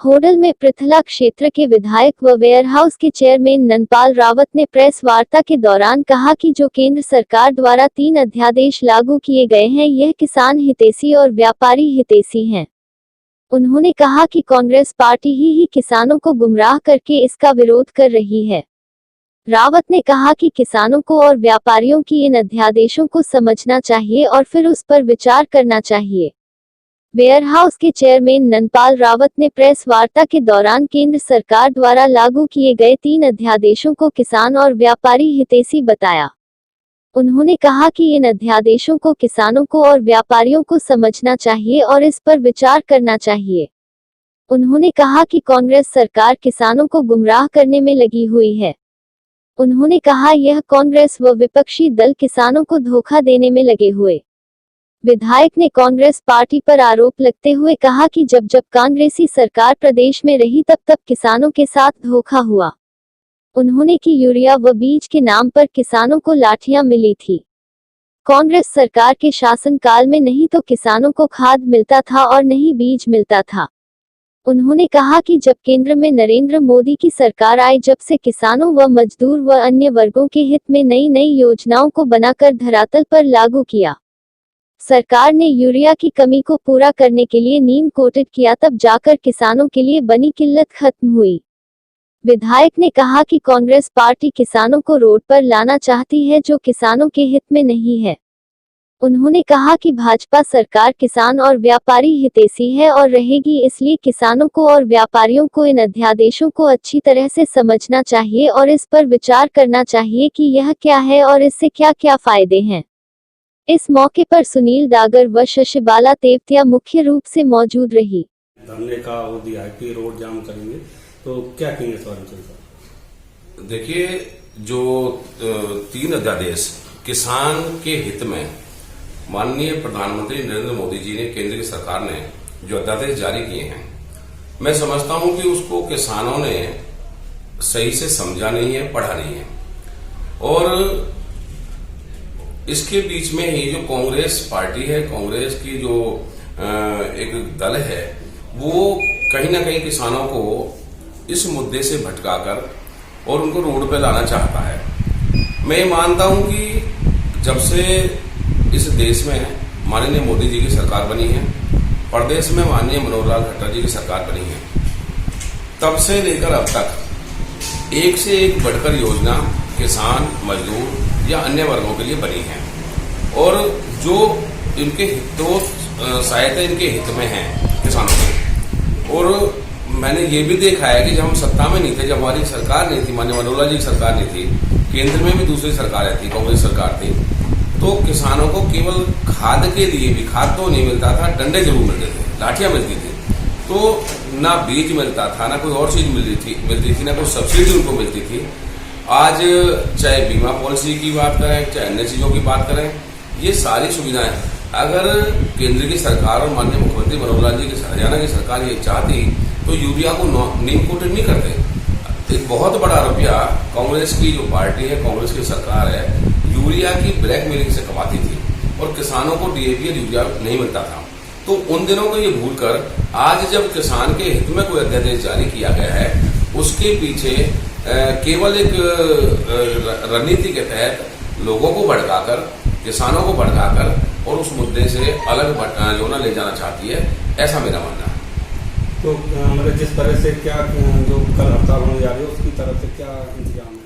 होडल में पृथला क्षेत्र के विधायक व वेयरहाउस के चेयरमैन नंदपाल रावत ने प्रेस वार्ता के दौरान कहा कि जो केंद्र सरकार द्वारा 3 अध्यादेश लागू किए गए हैं यह किसान हितैषी और व्यापारी हितैषी हैं। उन्होंने कहा कि कांग्रेस पार्टी ही किसानों को गुमराह करके इसका विरोध कर रही है। रावत ने कहा कि किसानों को और व्यापारियों की इन अध्यादेशों को समझना चाहिए और फिर उस पर विचार करना चाहिए। वेयरहाउस के चेयरमैन नंदपाल रावत ने प्रेस वार्ता के दौरान केंद्र सरकार द्वारा लागू किए गए 3 अध्यादेशों को किसान और व्यापारी हितैषी बताया। उन्होंने कहा कि इन अध्यादेशों को किसानों को और व्यापारियों को समझना चाहिए और इस पर विचार करना चाहिए। उन्होंने कहा कि कांग्रेस सरकार किसानों को गुमराह करने में लगी हुई है। उन्होंने कहा यह कांग्रेस व विपक्षी दल किसानों को धोखा देने में लगे हुए। विधायक ने कांग्रेस पार्टी पर आरोप लगते हुए कहा कि जब कांग्रेसी सरकार प्रदेश में रही तब किसानों के साथ धोखा हुआ। उन्होंने कि यूरिया व बीज के नाम पर किसानों को लाठियां मिली थी। कांग्रेस सरकार के शासनकाल में नहीं तो किसानों को खाद मिलता था और नहीं बीज मिलता था। उन्होंने कहा कि जब केंद्र में नरेंद्र मोदी की सरकार आई जब से किसानों व मजदूर व अन्य वर्गों के हित में नई योजनाओं को बनाकर धरातल पर लागू किया। सरकार ने यूरिया की कमी को पूरा करने के लिए नीम कोटेड किया, तब जाकर किसानों के लिए बनी किल्लत खत्म हुई। विधायक ने कहा कि कांग्रेस पार्टी किसानों को रोड पर लाना चाहती है जो किसानों के हित में नहीं है। उन्होंने कहा कि भाजपा सरकार किसान और व्यापारी हितैषी है और रहेगी, इसलिए किसानों को और व्यापारियों को इन अध्यादेशों को अच्छी तरह से समझना चाहिए और इस पर विचार करना चाहिए कि यह क्या है और इससे क्या क्या फायदे हैं। इस मौके पर सुनील डागर व शशिबाला तेवतिया मुख्य रूप से मौजूद रही। धरने का वो दिया है कि रोड जाम करेंगे, तो क्या कहेंगे इस बारे में? देखिए, जो 3 अध्यादेश किसान के हित में माननीय प्रधानमंत्री नरेंद्र मोदी जी ने, केंद्र की सरकार ने जो अध्यादेश जारी किए हैं, मैं समझता हूं कि उसको किसानों ने सही से समझा नहीं है, पढ़ा नहीं है। और इसके बीच में ही जो कांग्रेस पार्टी है, कांग्रेस की जो एक दल है, वो कहीं ना कहीं किसानों को इस मुद्दे से भटकाकर और उनको रोड पे लाना चाहता है। मैं मानता हूं कि जब से इस देश में माननीय मोदी जी की सरकार बनी है, प्रदेश में माननीय मनोहर लाल खट्टर जी की सरकार बनी है, तब से लेकर अब तक एक से एक बढ़कर योजना किसान, मजदूर या अन्य वर्गों के लिए बनी है। और जो इनके हितों सहायता इनके हित में है किसानों के। और मैंने ये भी देखा है कि जब हम सत्ता में नहीं थे, जब हमारी सरकार नहीं थी, माननीय मनोहर लाल जी की सरकार नहीं थी, केंद्र में भी दूसरी सरकारें थी, कांग्रेस सरकार थी, तो किसानों को केवल खाद के लिए भी, खाद तो नहीं मिलता था, डंडे जरूर मिलते थे, लाठियां मिलती थी। तो ना बीज मिलता था, ना कोई और चीज मिलती थी, ना कोई सब्सिडी उनको मिलती थी। आज चाहे बीमा पॉलिसी की बात करें, चाहे अन्य चीजों की बात करें, ये सारी सुविधाएं अगर केंद्र की सरकार और माननीय मुख्यमंत्री मनोहर लाल जी की हरियाणा की सरकार ये चाहती तो यूरिया को नीम कोटेड नहीं करते। एक बहुत बड़ा रुपया कांग्रेस की जो पार्टी है, कांग्रेस की सरकार है, यूरिया की ब्लैक मेलिंग से कमाती थी और किसानों को डीएपी और यूरिया नहीं मिलता था। तो उन दिनों को ये भूल कर आज जब किसान के हित में कोई अध्यादेश जारी किया गया है, उसके पीछे केवल एक रणनीति के तहत लोगों को भड़काकर, किसानों को भड़काकर और उस मुद्दे से अलग जो ना ले जाना चाहती है, ऐसा मेरा मानना है। तो मतलब जिस तरह से क्या जो कल हड़ताल होने जा रही है उसकी तरफ से क्या इंतजाम है?